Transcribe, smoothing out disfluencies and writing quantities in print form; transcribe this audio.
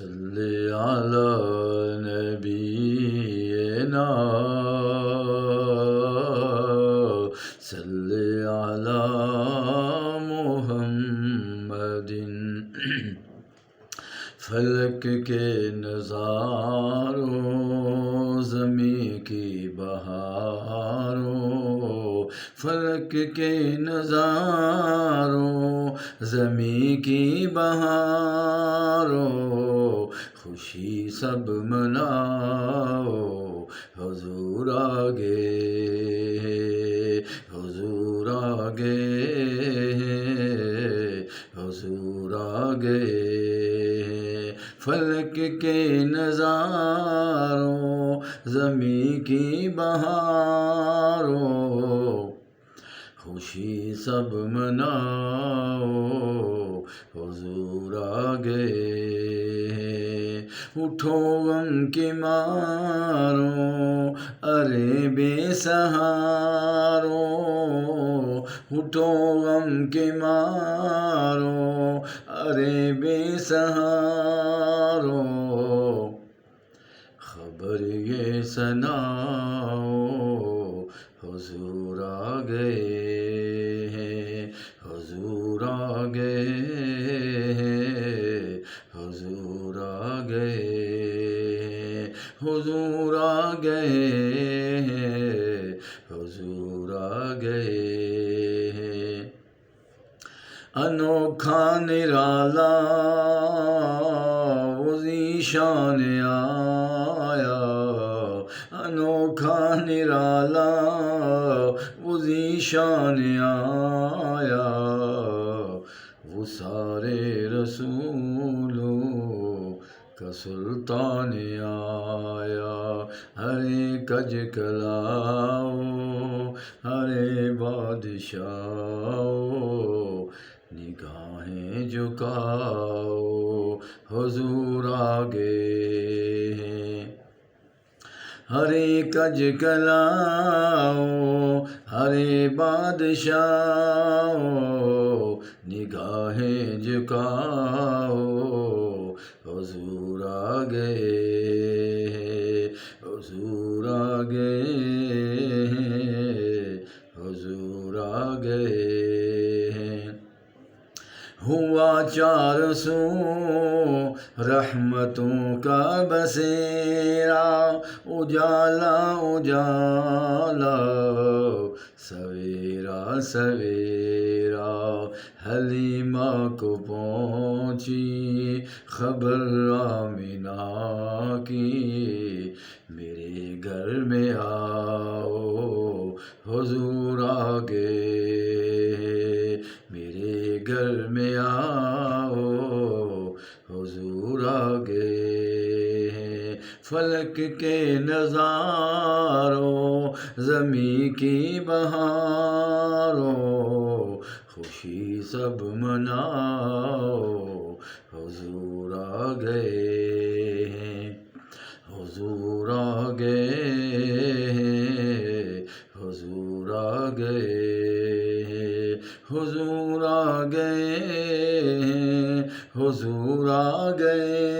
صلی علی نبینا صلی علی محمد فلک کے نظاروں زمیں کی بہاروں فلک کے نظاروں زمیں کی بہاروں خوشی سب مناؤ حضور آگے حضور آگے حضور آگے فلک کے نظاروں زمیں کی بہاروں خوشی سب مناؤ حضور آگے اٹھو غم کے ماروں ارے بے سہاروں اٹھو غم کے ماروں ارے بے سہاروں خبر یہ سناؤ حضور آگے حضور آگے حضور آگے حضور آگے حضور آگے انوکھا نرالا وہ ذیشان آیا انوکھا نرالا وہ ذیشان آیا وہ سارے رسولوں کا سلطان آیا ہرے کج کلاؤ ہرے بادشاہ نگاہیں جھکاؤ حضور آگے ہرے کج کلاؤ ہرے بادشاہ نگاہیں جھکاؤ حضور آگے حضور آگے حضور آگے ہوا چار سو رحمتوں کا بسیرا اجالا اجالا سویرا سویرا حلیمہ کو پہنچی خبر آمنہ کی میرے گھر میں آؤ حضور آگے میرے گھر میں آؤ حضور آگے فلک کے نظاروں زمیں کی بہاروں خوشی سب مناؤ حضور آگے حضور آگے حضور آگے حضور آگے حضور آگے